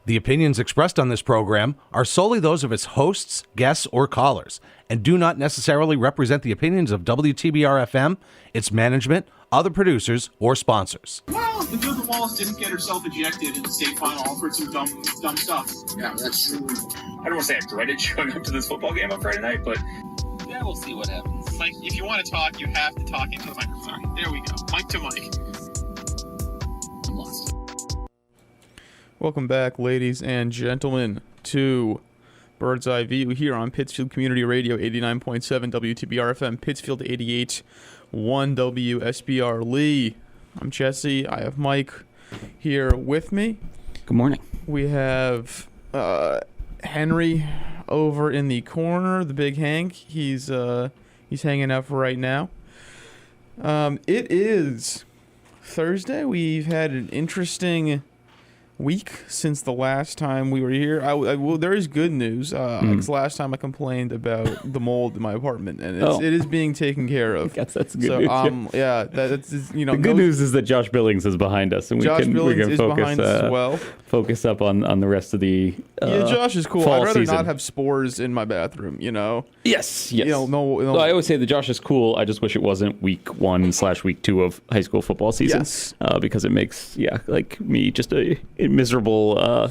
The opinions expressed on this program are solely those of its hosts, guests, or callers, and do not necessarily represent the opinions of WTBR-FM, its management, other producers, or sponsors. Well, the Google Wallace didn't get herself ejected in the state final for some dumb stuff. Yeah, that's true. I don't want to say I dreaded showing up to this football game on Friday night, but yeah, we'll see what happens. Mike, if you want to talk, you have to talk into the microphone. There we go. Mike to Mike. I'm lost. Welcome back, ladies and gentlemen, to Bird's Eye View here on Pittsfield Community Radio, 89.7 WTBR-FM, Pittsfield 88.1 WSBR Lee. I'm Jesse. I have Mike here with me. Good morning. We have Henry over in the corner, the big Hank. He's hanging out for right now. It is Thursday. We've had an interesting week since the last time we were here. There is good news. Because last time I complained about the mold in my apartment, and it is being taken care of. I guess that's good news. That's the good news is that Josh Billings is behind us, and we can focus behind us as well. Focus up on the rest of the Josh is cool. I'd rather season. not have spores in my bathroom. Yes. No. I always say that Josh is cool. I just wish it wasn't week 1/week 2 of high school football season. Yes. Because it makes like me just a miserable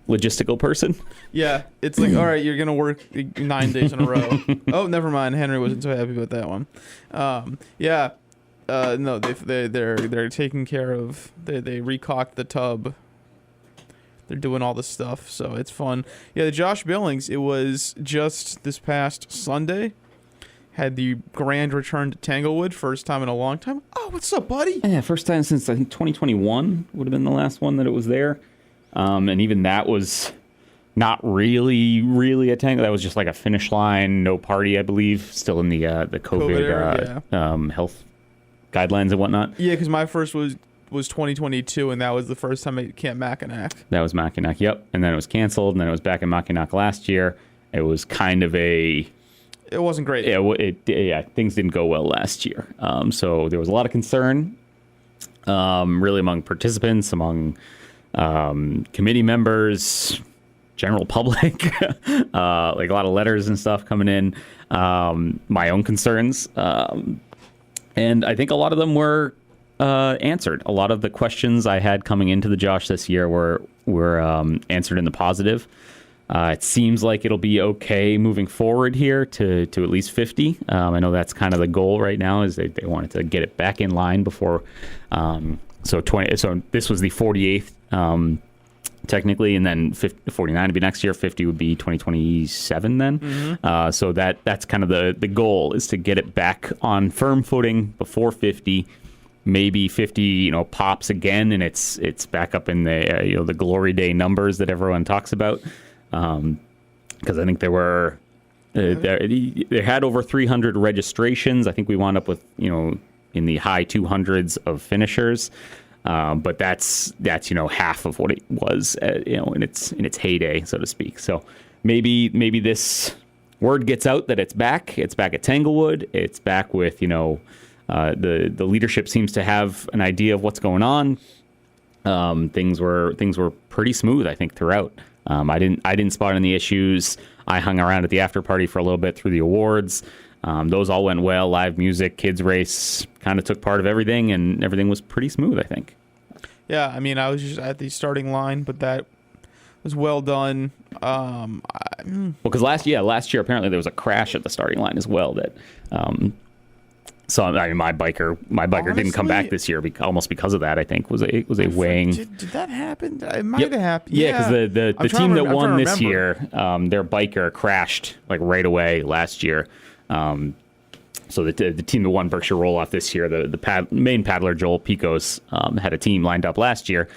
logistical person. Yeah, it's like, all right, you're gonna work 9 days in a row. Oh, never mind. Henry wasn't so happy about that one. No, they're taking care of. They recocked the tub. They're doing all this stuff, so it's fun. Yeah, the Josh Billings. It was just this past Sunday. Had the grand return to Tanglewood, first time in a long time. Oh, what's up, buddy? Yeah, first time since I think 2021 would have been the last one that it was there. And even that was not really a tangle. That was just like a finish line, no party, I believe. Still in the COVID era, health guidelines and whatnot. Yeah, because my first was 2022, and that was the first time at Camp Mackinac. That was Mackinac, yep. And then it was canceled, and then it was back in Mackinac last year. It was kind of a... It wasn't great. Yeah, things didn't go well last year. So there was a lot of concern, really among participants, among committee members, general public, like a lot of letters and stuff coming in, my own concerns. And I think a lot of them were answered. A lot of the questions I had coming into the Josh this year were answered in the positive. It seems like it'll be okay moving forward here to at least 50. I know that's kind of the goal right now, is they wanted to get it back in line before. So this was the 48th technically, and then 49 would be next year. 50 would be 2027 then. Mm-hmm. So that's kind of the goal, is to get it back on firm footing before 50. Maybe 50, pops again, and it's back up in the the glory day numbers that everyone talks about. Because I think there were they had over 300 registrations. I think we wound up with in the high 200s of finishers. But that's half of what it was in its heyday, so to speak. So maybe this word gets out that it's back. It's back at Tanglewood. It's back with the leadership seems to have an idea of what's going on. Things were pretty smooth, I think, throughout. I didn't spot any issues. I hung around at the after party for a little bit through the awards. Those all went well. Live music, kids race, kind of took part of everything, and everything was pretty smooth, I think. Yeah, I mean, I was just at the starting line, but that was well done. Because last year apparently there was a crash at the starting line as well. That so I mean, my biker honestly didn't come back this year almost because of that. I think was a weighing. Did that happen? It might have happened. Yeah, because the team that won this year, their biker crashed like right away last year. So the team that won Berkshire Roll-Off this year, the main paddler, Joel Picos, had a team lined up last year.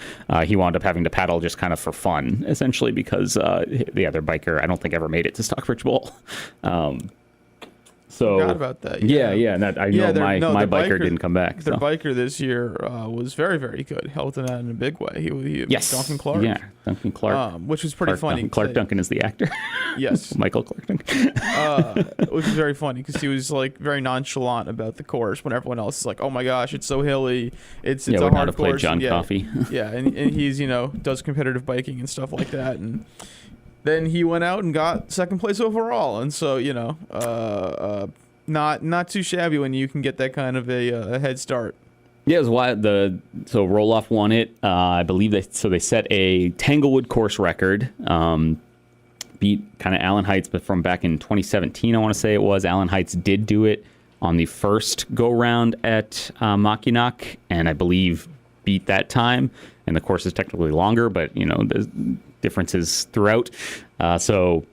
He wound up having to paddle just kind of for fun, essentially, because the other biker, I don't think, ever made it to Stockbridge Bowl. So Forgot about that. Yeah. And that, I know my the biker didn't come back. The So. biker this year was very, very good. Helped him out in a big way. He Yes. Duncan Clark. Yeah, Duncan Clark. Which was pretty funny. Clark Duncan is the actor. Yes. Michael Clark Duncan. Which was very funny because he was like very nonchalant about the course when everyone else is like, "Oh my gosh, it's so hilly. It's a would hard not have played course." John yeah, Coffey. yeah, and he's does competitive biking and stuff like that, and then he went out and got second place overall, and so not too shabby when you can get that kind of a head start. Yeah, it was wild. So Roloff won it. I believe they set a Tanglewood course record. Beat kind of Allen Heights, but from back in 2017, I want to say it was. Allen Heights did do it on the first go round at Mackinac, and I believe beat that time. And the course is technically longer, but there's differences throughout. So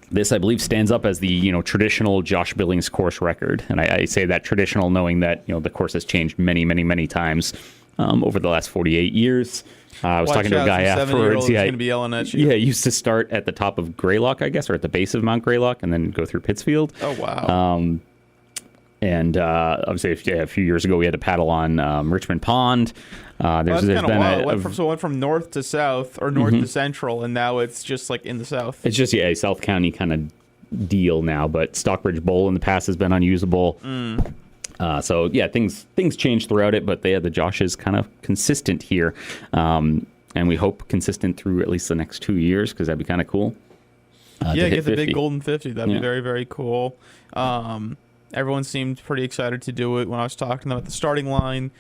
this, I believe, stands up as the traditional Josh Billings course record, and I say that traditional, knowing that the course has changed many, many, many times over the last 48 years. I was talking to a guy afterwards. Yeah, going to be yelling at you. Yeah, he used to start at the top of Greylock, I guess, or at the base of Mount Greylock, and then go through Pittsfield. Oh wow. And obviously, a few years ago, we had to paddle on Richmond Pond. There's been went from north to south or north to central, and now it's just like in the south. It's just a South County kind of deal now. But Stockbridge Bowl in the past has been unusable. So yeah, things change throughout it, but the Josh is kind of consistent here, and we hope consistent through at least the next 2 years because that'd be kind of cool. Get the big golden 50. That'd be very, very cool. Everyone seemed pretty excited to do it. When I was talking to them at the starting line,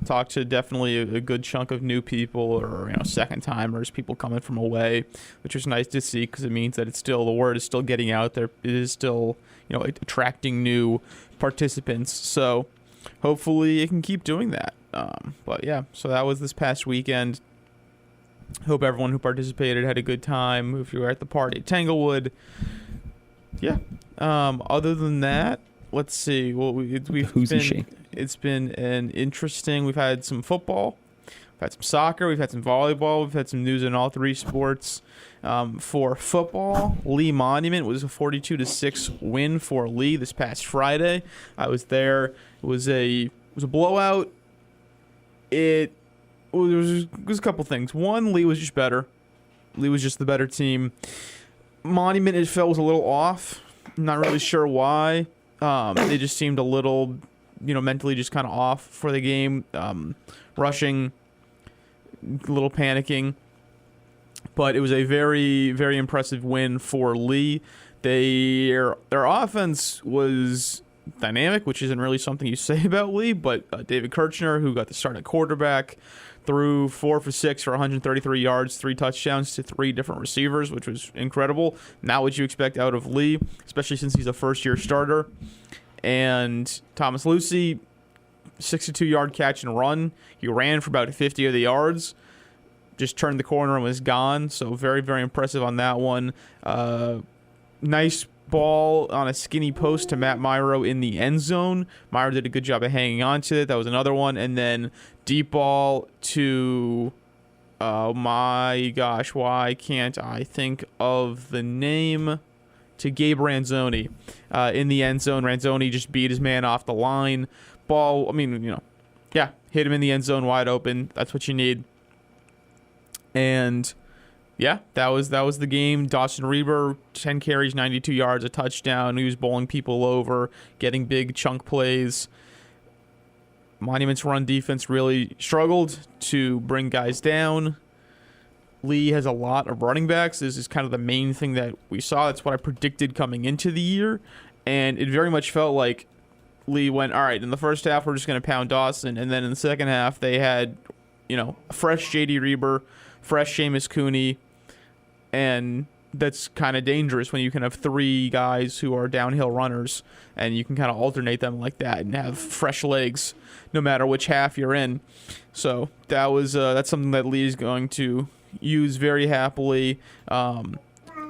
talked to definitely a good chunk of new people or second timers, people coming from away, which was nice to see because it means that the word is still getting out there. It is still attracting new participants. So hopefully it can keep doing that. But yeah, so that was this past weekend. Hope everyone who participated had a good time. If you were at the party at Tanglewood, yeah. Other than that, let's see. Well, it's been an interesting. We've had some football, we've had some soccer, we've had some volleyball, we've had some news in all three sports. For football, Lee Monument was a 42-6 win for Lee this past Friday. I was there. It was a blowout. There was a couple things. One, Lee was just better. Lee was just the better team. Monument, it felt, was a little off. Not really sure why. They just seemed a little, mentally just kind of off for the game. Rushing, a little panicking. But it was a very, very impressive win for Lee. Their offense was dynamic, which isn't really something you say about Lee, but David Kirchner, who got the start at quarterback, threw 4 for 6 for 133 yards, 3 touchdowns to 3 different receivers, which was incredible. Not what you expect out of Lee, especially since he's a first-year starter. And Thomas Lucy, 62-yard catch and run. He ran for about 50 of the yards, just turned the corner and was gone. So very, very impressive on that one. Nice ball on a skinny post to Matt Myro in the end zone. Myro did a good job of hanging on to it. That was another one. And then deep ball to, oh my gosh, why can't I think of the name? To Gabe Ranzoni in the end zone. Ranzoni just beat his man off the line. Ball, hit him in the end zone wide open. That's what you need. And yeah, that was the game. Dawson Reber, 10 carries, 92 yards, a touchdown. He was bowling people over, getting big chunk plays. Monument's run defense really struggled to bring guys down. Lee has a lot of running backs. This is kind of the main thing that we saw. That's what I predicted coming into the year. And it very much felt like Lee went, all right, in the first half, we're just going to pound Dawson. And then in the second half, they had, fresh J.D. Reber, fresh Seamus Cooney. And that's kind of dangerous when you can have 3 guys who are downhill runners and you can kind of alternate them like that and have fresh legs no matter which half you're in. So that's something that Lee is going to use very happily.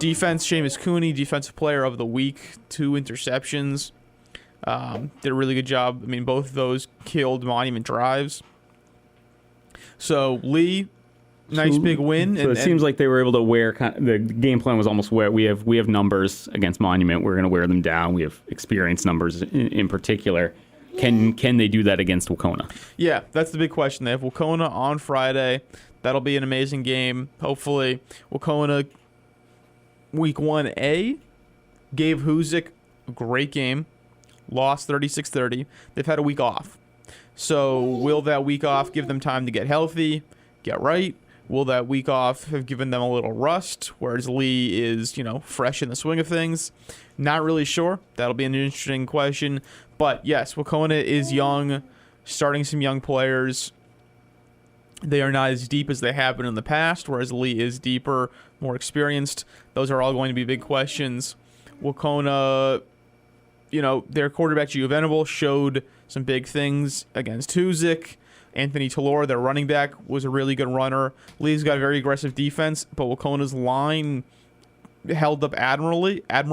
Defense, Seamus Cooney, defensive player of the week, 2 interceptions. Did a really good job. I mean, both of those killed Monument drives. So Lee, nice big win. So it seems like they were able to wear. The game plan was almost where we have numbers against Monument. We're going to wear them down. We have experience numbers in particular. Can they do that against Wacona? Yeah, that's the big question. They have Wacona on Friday. That'll be an amazing game. Hopefully, Wacona week 1A gave Hoosick a great game. Lost 36-30. They've had a week off. So will that week off give them time to get healthy, get right? Will that week off have given them a little rust, whereas Lee is, fresh in the swing of things? Not really sure. That'll be an interesting question. But yes, Wacona is young, starting some young players. They are not as deep as they have been in the past, whereas Lee is deeper, more experienced. Those are all going to be big questions. Wacona, their quarterback, Gio Venable, showed some big things against Hoosick. Anthony Talora, their running back, was a really good runner. Lee's got a very aggressive defense, but Wacona's line held up admirably. I don't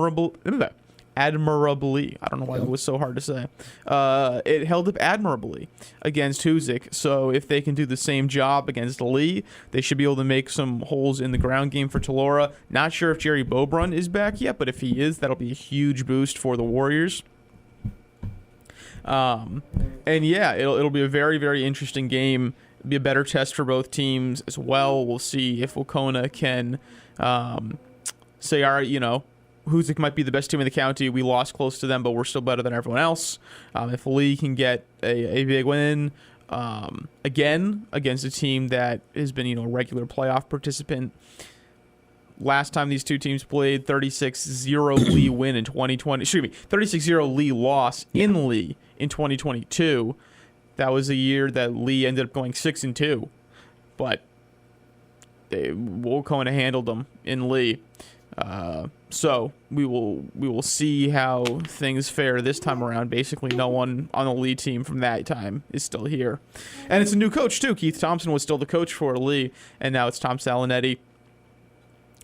know why that was so hard to say. It held up admirably against Hoosick. So if they can do the same job against Lee, they should be able to make some holes in the ground game for Talora. Not sure if Jerry Bobrun is back yet, but if he is, that'll be a huge boost for the Warriors. And yeah, it'll be a very, very interesting game. It'll be a better test for both teams as well. We'll see if Wacona can say, all right, Hoosick might be the best team in the county. We lost close to them, but we're still better than everyone else. If Lee can get a big win again against a team that has been, a regular playoff participant. Last time these two teams played, 36-0 Lee win in 2020. 36-0 Lee loss in Lee in 2022. That was a year that Lee ended up going 6-2, but Wacona handled them in Lee. So we will see how things fare this time around. Basically, no one on the Lee team from that time is still here, and it's a new coach too. Keith Thompson was still the coach for Lee, and now it's Tom Salinetti.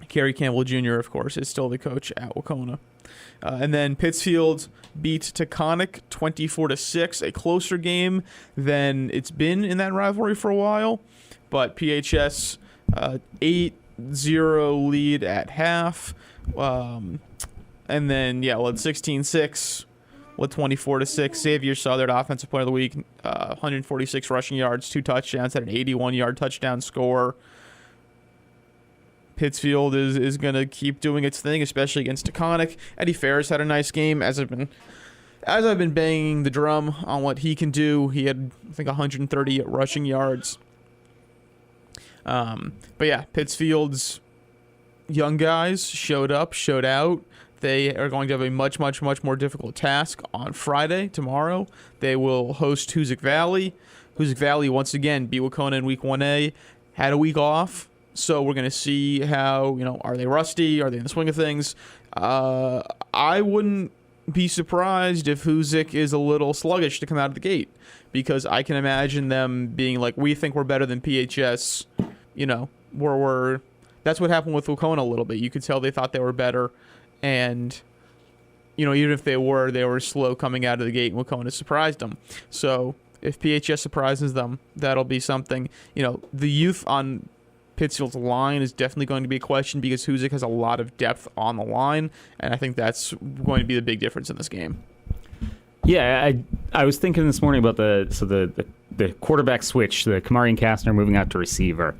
Kerry Campbell Jr., of course, is still the coach at Wacona. And then Pittsfield beat Taconic 24-6, a closer game than it's been in that rivalry for a while. But PHS 8-0 lead at half. And then, led 16-6, led 24-6. Xavier Southern, Offensive Player of the Week, 146 rushing yards, 2 touchdowns, had an 81-yard touchdown score. Pittsfield is going to keep doing its thing, especially against Taconic. Eddie Ferris had a nice game. As I've been banging the drum on what he can do, he had, I think, 130 rushing yards. But yeah, Pittsfield's young guys showed out. They are going to have a much, much, much more difficult task on Friday, tomorrow. They will host Hoosick Valley. Hoosick Valley, once again, beat Wacona in Week 1A, had a week off. So we're going to see how, are they rusty? Are they in the swing of things? I wouldn't be surprised if Hoosick is a little sluggish to come out of the gate, because I can imagine them being like, we think we're better than PHS. That's what happened with Wacona a little bit. You could tell they thought they were better, and even if they were slow coming out of the gate, and Wacona surprised them. So if PHS surprises them, that'll be something. The youth on Pittsfield's line is definitely going to be a question, because Hoosick has a lot of depth on the line, and I think that's going to be the big difference in this game. Yeah, I was thinking this morning about the quarterback switch, the Kamarian Kastner moving out to receiver,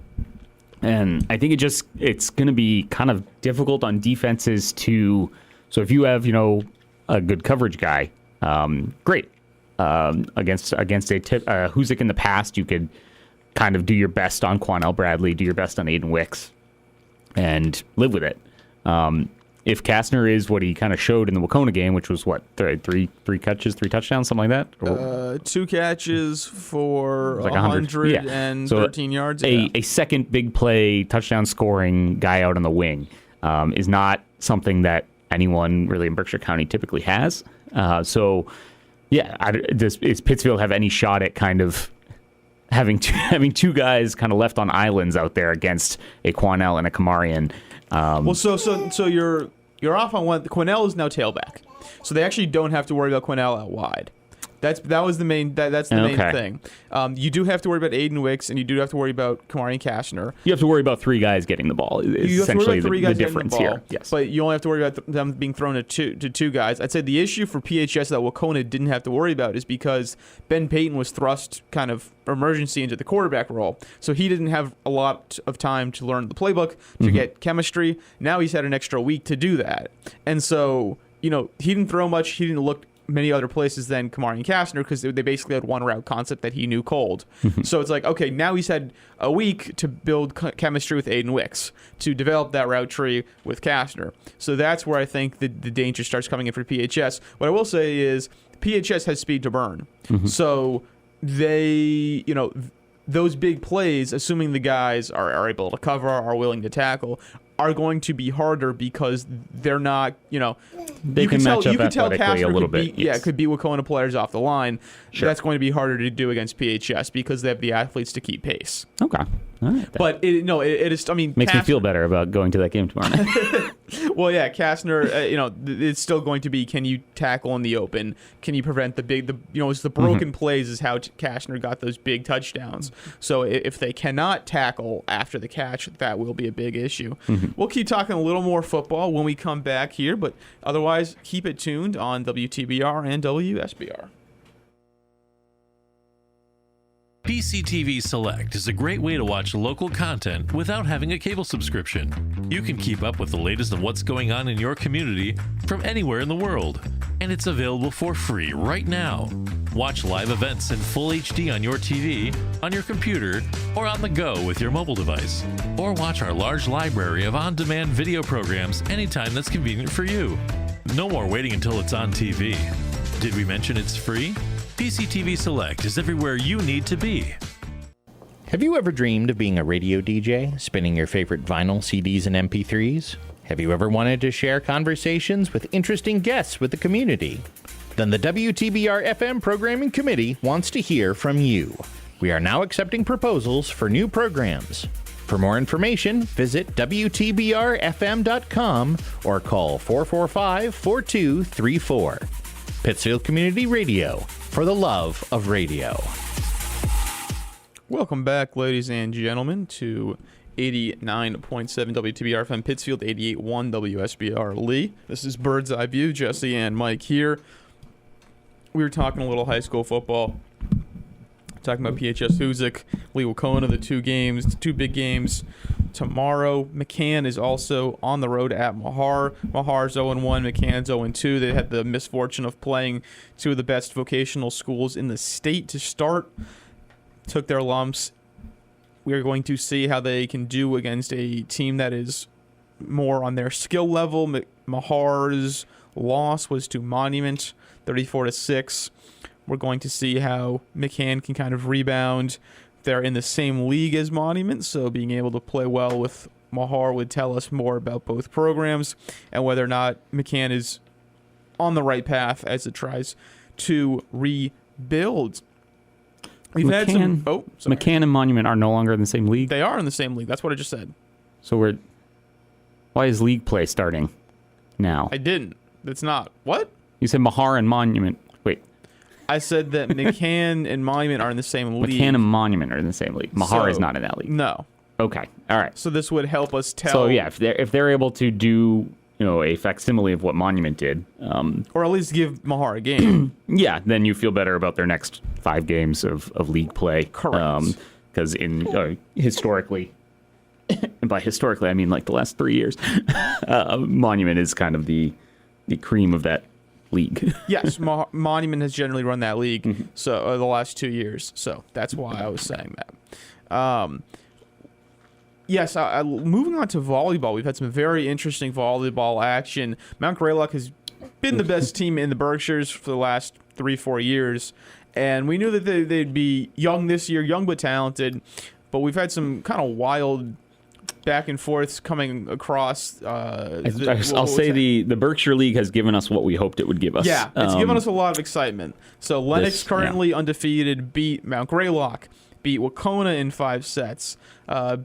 and I think it's going to be kind of difficult on defenses to. So if you have a good coverage guy, great. Against a Hoosick in the past, you could kind of do your best on Quanell Bradley, do your best on Aiden Wicks, and live with it. If Kastner is what he kind of showed in the Wacona game, which was what, three catches, 3 touchdowns, something like that? 2 catches for like 113 yards. A second big play touchdown scoring guy out on the wing is not something that anyone really in Berkshire County typically has. Does Pittsfield have any shot at kind of having two guys kind of left on islands out there against a Quanell and a Kamarian? So you're off on one. Quanell is now tailback, so they actually don't have to worry about Quanell out wide. That was the main. That's the main Okay. thing. You do have to worry about Aiden Wicks, and you do have to worry about Kamari Kastner. You have to worry about 3 guys getting the ball. Is You have to worry essentially about 3 the guys difference getting the ball, here. Yes. but you only have to worry about them being thrown to two guys. I'd say the issue for PHS that Wacona didn't have to worry about is because Ben Payton was thrust kind of emergency into the quarterback role, so he didn't have a lot of time to learn the playbook, to get chemistry. Now he's had an extra week to do that, and so he didn't throw much. He didn't look many other places than Kamari and Kastner because they basically had one route concept that he knew cold. So it's like, okay, now he's had a week to build chemistry with Aiden Wicks, to develop that route tree with Kastner. So that's where I think the danger starts coming in for PHS. What I will say is PHS has speed to burn. So they, those big plays, assuming the guys are able to cover, are willing to tackle, are going to be harder because they're not, They can match up athletically Kastner a little could bit. Yeah, could beat Wacona players off the line. Sure. That's going to be harder to do against PHS because they have the athletes to keep pace. Okay. All right. But it is. I mean, Makes me Kastner- feel better about going to that game tomorrow night. Well, yeah, Kastner. It's still going to be. Can you tackle in the open? Can you prevent it's the broken plays is how Kastner got those big touchdowns. So if they cannot tackle after the catch, that will be a big issue. We'll keep talking a little more football when we come back here, but otherwise, keep it tuned on WTBR and WSBR. PCTV Select is a great way to watch local content without having a cable subscription. You can keep up with the latest of what's going on in your community from anywhere in the world, and it's available for free right now. Watch live events in full HD on your TV, on your computer, or on the go with your mobile device. Or watch our large library of on-demand video programs anytime that's convenient for you. No more waiting until it's on TV. Did we mention it's free? PCTV Select is everywhere you need to be. Have you ever dreamed of being a radio DJ, spinning your favorite vinyl, CDs, and MP3s? Have you ever wanted to share conversations with interesting guests with the community? Then the WTBR-FM Programming Committee wants to hear from you. We are now accepting proposals for new programs. For more information, visit WTBRFM.com or call 445-4234. Pittsfield Community Radio, for the love of radio. Welcome back, ladies and gentlemen, to 89.7 WTBR-FM Pittsfield, 88.1 WSBR Lee. This is Bird's Eye View. Jesse and Mike here. We were talking a little high school football, talking about PHS Huzik, Lee Wacona, the two big games tomorrow. McCann is also on the road at Mahar. Mahar's 0-1, McCann's 0-2. They had the misfortune of playing two of the best vocational schools in the state to start. Took their lumps. We are going to see how they can do against a team that is more on their skill level. Mahar's loss was to Monument, 34-6. We're going to see how McCann can kind of rebound. They're in the same league as Monument, so being able to play well with Mahar would tell us more about both programs and whether or not McCann is on the right path as it tries to rebuild. We've had some. McCann and Monument are no longer in the same league. They are in the same league. That's what I just said. So why is league play starting now? I didn't. It's not. What? You said Mahar and Monument. Wait. I said that McCann and Monument are in the same league. McCann and Monument are in the same league. Mahar is not in that league. No. Okay. All right. So this would help us tell. So yeah, if they're able to do a facsimile of what Monument did, or at least give Mahar a game. Yeah, then you feel better about their next 5 games of league play. Correct. Because historically, and by historically I mean like the last 3 years, Monument is kind of the cream of that league. Yes, Monument has generally run that league so the last 2 years. So that's why I was saying that. Yes, moving on to volleyball, we've had some very interesting volleyball action. Mount Greylock has been the best team in the Berkshires for the last 3-4 years, and we knew that they'd be young this year, young but talented, but we've had some kind of wild back and forths coming across. I'll say the Berkshire League has given us what we hoped it would give us. Yeah, it's given us a lot of excitement. So Lennox currently undefeated, beat Mount Greylock, beat Wacona in 5 sets,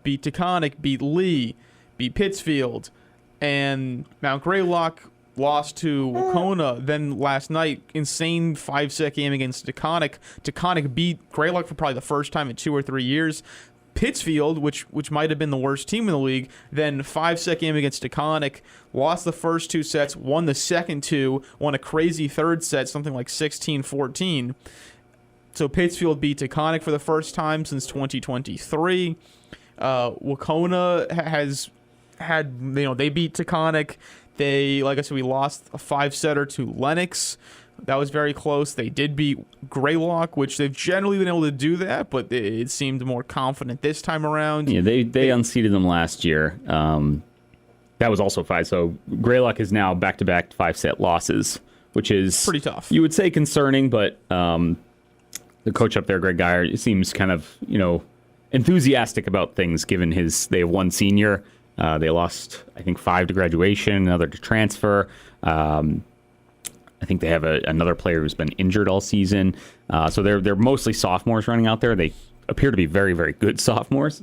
beat Taconic, beat Lee, beat Pittsfield, and Mount Greylock lost to Wacona. Then last night, insane 5-set game against Taconic. Taconic beat Greylock for probably the first time in 2 or 3 years. Pittsfield, which might have been the worst team in the league, then 5-set game against Taconic, lost the first 2 sets, won the second 2, won a crazy third set, something like 16-14. So Pittsfield beat Taconic for the first time since 2023. Wacona has had, they beat Taconic. They, like I said, we lost a 5-setter to Lennox. That was very close. They did beat Greylock, which they've generally been able to do that, but it seemed more confident this time around. Yeah, they unseated them last year. That was also 5. So Greylock is now back-to-back 5-set losses, which is pretty tough. You would say concerning, but the coach up there, Greg Geyer, seems kind of enthusiastic about things. Given they have 1 senior, they lost I think 5 to graduation, another to transfer. I think they have another player who's been injured all season. So they're mostly sophomores running out there. They appear to be very, very good sophomores.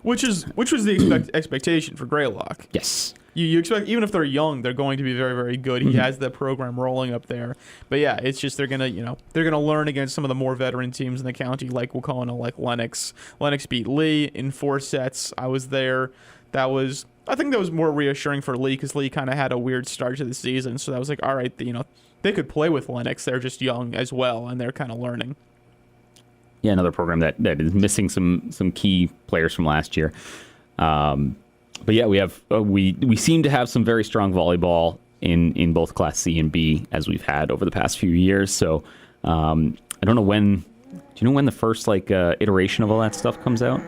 Which was the expectation for Greylock. Yes. You expect, even if they're young, they're going to be very, very good. He has the program rolling up there. But yeah, it's just they're gonna learn against some of the more veteran teams in the county, like Wacona, like Lennox. Lennox beat Lee in 4 sets. I was there. I think that was more reassuring for Lee because Lee kind of had a weird start to the season. So that was like, all right, they could play with Lennox. They're just young as well, and they're kind of learning. Yeah, another program that is missing some key players from last year. But yeah, we seem to have some very strong volleyball in both Class C and B as we've had over the past few years. So I don't know when. Do you know when the first iteration of all that stuff comes out?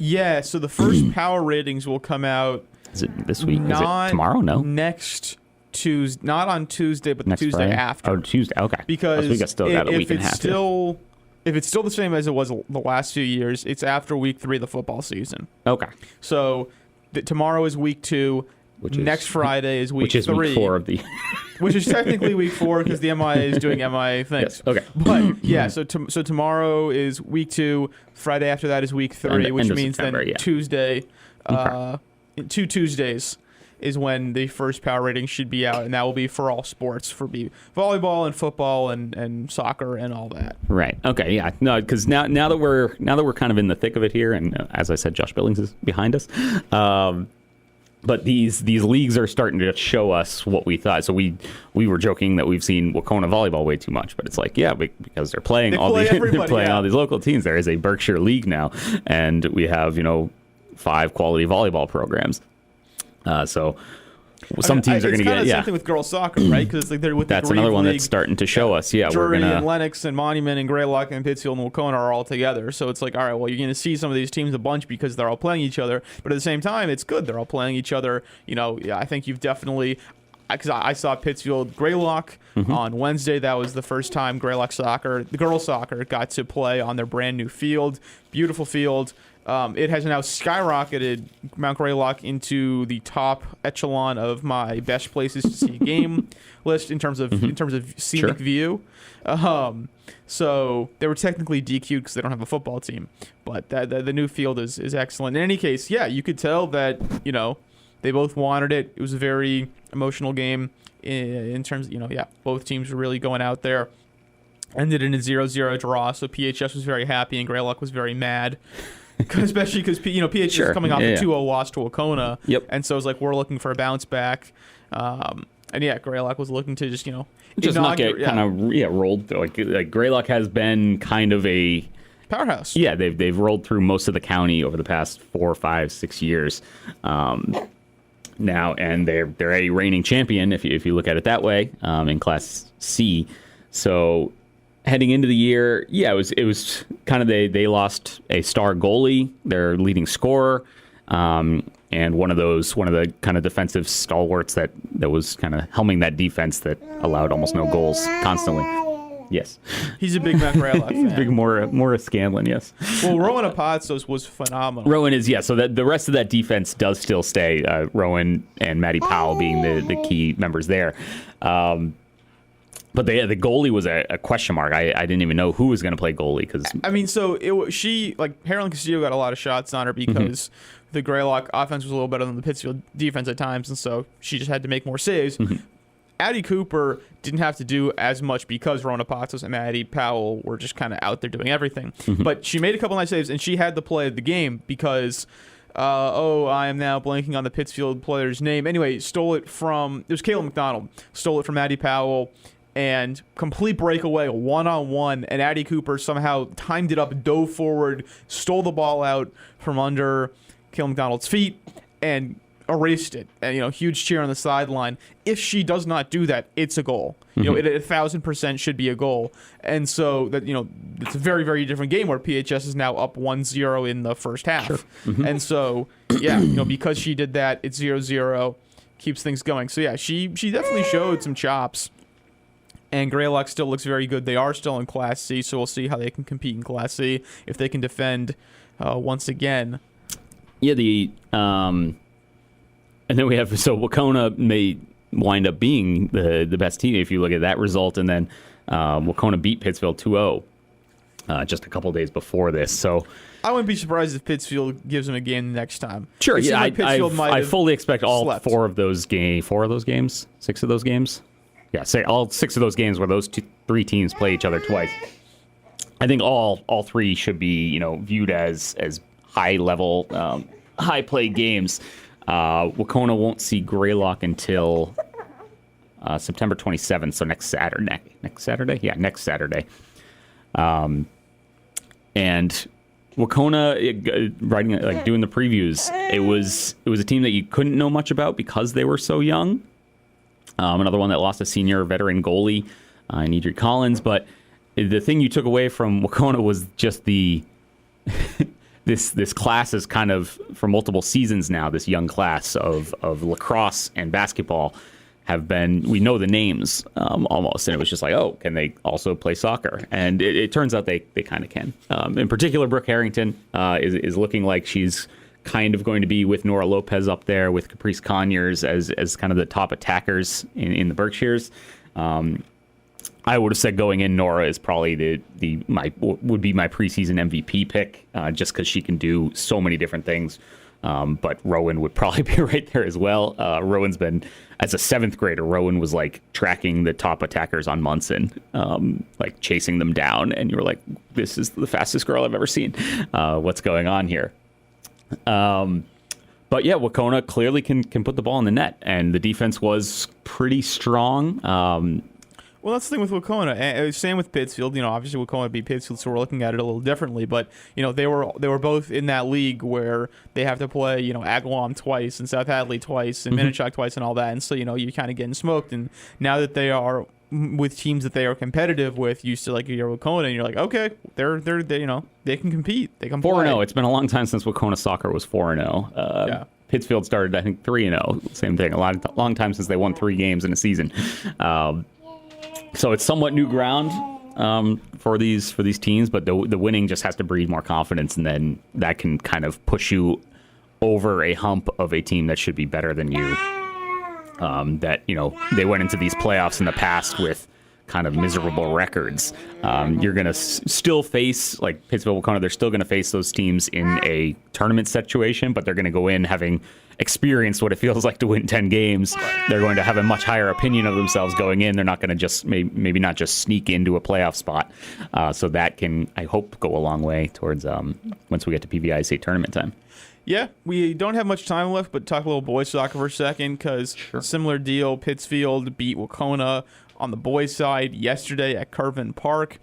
Yeah, so the first power ratings will come out. Is it this week? Is it tomorrow? No. Next Tuesday, not on Tuesday, but the Next Tuesday Friday? after. Oh, Tuesday. Okay. Because we got still got a week and a half. If it's still the same as it was the last few years, it's after week 3 of the football season. Okay. So tomorrow is week 2. Next Friday is week 3. Which is week 4 of the... which is technically week 4 because the MIA is doing MIA things. Yes. Okay. But yeah, so tomorrow is week 2. Friday after that is week 3, which means September, then Tuesday, 2 Tuesdays is when the first power rating should be out, and that will be for all sports, for volleyball and football and soccer and all that. Right. Okay. Yeah. No, because now that we're kind of in the thick of it here, and as I said, Josh Billings is behind us. But these leagues are starting to show us what we thought. So we were joking that we've seen Wacona volleyball way too much, but it's like, yeah, because they're playing all these local teams. There is a Berkshire League now, and we have 5 quality volleyball programs. So some teams are going to get. It's kind of the same thing with girls soccer, right? Because they're with that's the another one League, that's starting to show us. Yeah, Drury we're gonna and Lennox and Monument and Greylock and Pittsfield and Wacona are all together. So it's like, all right, well, you're going to see some of these teams a bunch because they're all playing each other. But at the same time, it's good they're all playing each other. I think you've definitely. Because I saw Pittsfield Greylock on Wednesday. That was the first time the girls soccer, got to play on their brand new field. Beautiful field. It has now skyrocketed Mount Greylock into the top echelon of my best places to see a game list in terms of scenic view. So they were technically DQ'd because they don't have a football team, but the new field is excellent. In any case, yeah, you could tell that they both wanted it. It was a very emotional game in terms of, both teams were really going out there. Ended in a 0-0 draw, so PHS was very happy and Greylock was very mad. Especially because PHS is coming off a 2-0 loss to Wacona. Yep. And so it's like we're looking for a bounce back. And Greylock was looking to just not get rolled. Like Greylock has been kind of a powerhouse. Yeah, they've rolled through most of the county over the past 4, 5, 6 years. Now, and they're a reigning champion if you look at it that way in Class C. So heading into the year, it was kind of they lost a star goalie, their leading scorer, and one of the kind of defensive stalwarts that was kind of helming that defense that allowed almost no goals constantly. Yes, he's a big Mount Greylock fan. He's big more a Scanlon. Yes. Well, Rowan Apatsos was phenomenal. Rowan is so that the rest of that defense does still stay. Rowan and Maddie Powell being the key members there. But the goalie was a question mark. I didn't even know who was going to play goalie because Harlan Castillo got a lot of shots on her because the Greylock offense was a little better than the Pittsfield defense at times, and so she just had to make more saves. Addie Cooper didn't have to do as much because Rona Patos and Maddie Powell were just kind of out there doing everything. But she made a couple nice saves, and she had the play of the game because, I am now blanking on the Pittsfield player's name. Anyway, it was Caleb McDonald, stole it from Maddie Powell, and complete breakaway, one-on-one, and Addie Cooper somehow timed it up, dove forward, stole the ball out from under Caleb McDonald's feet, and erased it. And, huge cheer on the sideline. If she does not do that, it's a goal. It 1,000% should be a goal. And so that it's a very, very different game where PHS is now up 1-0 in the first half. Sure. And so because she did that, it's 0-0, keeps things going. So yeah, she definitely showed some chops. And Greylock still looks very good. They are still in Class C, so we'll see how they can compete in Class C if they can defend once again. Yeah, and then we have, Wacona may wind up being the best team if you look at that result. And then Wacona beat Pittsfield 2-0 just a couple days before this. So I wouldn't be surprised if Pittsfield gives them a game next time. Sure, yeah, I fully expect all slept. 4 of those games, 6 of those games. Yeah, say all 6 of those games where those 3 teams play each other twice. I think all 3 should be viewed as high level, high play games. Wacona won't see Greylock until September 27th, so next Saturday. Next Saturday? Yeah, next Saturday. And Wacona, doing the previews, it was a team that you couldn't know much about because they were so young. Another one that lost a senior veteran goalie, Nidri Collins. But the thing you took away from Wacona was just the... This class is kind of, for multiple seasons now, this young class of lacrosse and basketball we know the names almost, and it was just like, can they also play soccer? And it turns out they kind of can. In particular, Brooke Harrington is looking like she's kind of going to be with Nora Lopez up there, with Caprice Conyers as kind of the top attackers in the Berkshires. I would have said going in, Nora is probably would be my preseason MVP pick, just because she can do so many different things. But Rowan would probably be right there as well. Rowan's been, as a 7th grader, Rowan was tracking the top attackers on Munson, chasing them down, and you were like, "This is the fastest girl I've ever seen. What's going on here?" But yeah, Wacona clearly can put the ball in the net, and the defense was pretty strong. Well, that's the thing with Wacona. Same with Pittsfield. Obviously Wacona beat Pittsfield, so we're looking at it a little differently. But they were both in that league where they have to play Agawam twice and South Hadley twice and Minnetonka twice and all that. And so you kind of getting smoked. And now that they are with teams that they are competitive with, used to your Wacona, and you're like, okay, they can compete. They can 4-0. It's been a long time since Wacona soccer was 4-0. Yeah. Pittsfield started, I think, 3-0. Same thing. Long time since they won 3 games in a season. So it's somewhat new ground for these teams, but the winning just has to breed more confidence, and then that can kind of push you over a hump of a team that should be better than you. They went into these playoffs in the past with kind of miserable records. You're going to still face, Pittsfield Wacona, they're still going to face those teams in a tournament situation, but they're going to go in having experienced what it feels like to win 10 games. They're going to have a much higher opinion of themselves going in. They're not going to just maybe not just sneak into a playoff spot. So that can, I hope, go a long way towards once we get to PVIC tournament time. Yeah, we don't have much time left, but talk a little boys soccer for a second, because similar deal. Pittsfield beat Wacona on the boys' side yesterday at Curvin Park.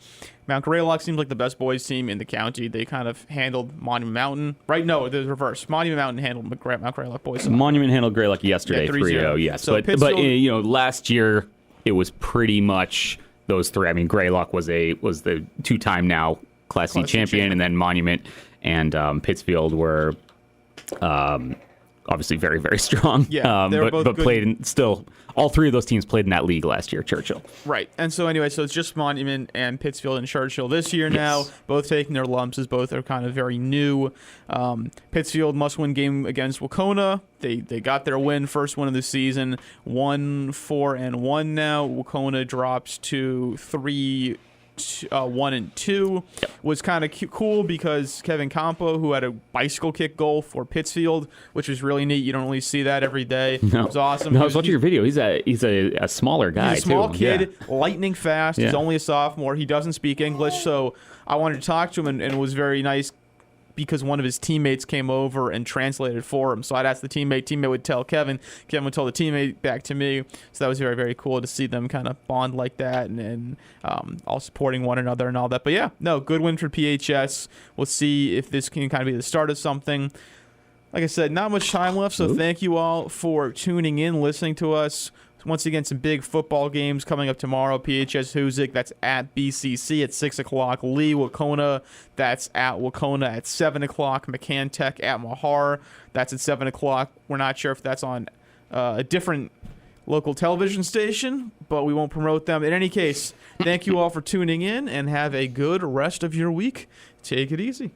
Mount Greylock seems like the best boys team in the county. They kind of handled Monument Mountain. Right? No, the reverse. Monument Mountain handled Mount Greylock boys. Monument handled Greylock yesterday, 3-0. Yes, so but last year it was pretty much those 3. I mean, Greylock was the 2-time now Class C champion, and then Monument and Pittsfield were obviously very, very strong. Yeah, they were both but good. Played in, still. All 3 of those teams played in that league last year, Churchill. Right. And so anyway, so it's just Monument and Pittsfield and Churchill this year now, both taking their lumps, as both are kind of very new. Pittsfield must-win game against Wacona. They got their win, first win of the season, 1-4-1 now. Wacona drops to 3 1 and 2 was kind of cool because Kevin Campo, who had a bicycle kick goal for Pittsfield, which was really neat. You don't really see that every day. No. It was awesome. No, I was watching your video. He's a smaller guy. He's a small too. kid, Yeah. lightning fast. He's only a sophomore. He doesn't speak English, so I wanted to talk to him, and it was very nice because one of his teammates came over and translated for him. So I'd ask the teammate would tell Kevin would tell the teammate back to me. So that was very, very cool to see them kind of bond like that and all supporting one another and all that. But yeah, no, good win for PHS. We'll see if this can kind of be the start of something. Like I said, not much time left, so thank you all for tuning in, listening to us. Once again, some big football games coming up tomorrow. PHS Hoosick, that's at BCC at 6 o'clock. Lee Wacona, that's at Wacona at 7 o'clock. McCann Tech at Mahar, that's at 7 o'clock. We're not sure if that's on a different local television station, but we won't promote them. In any case, thank you all for tuning in, and have a good rest of your week. Take it easy.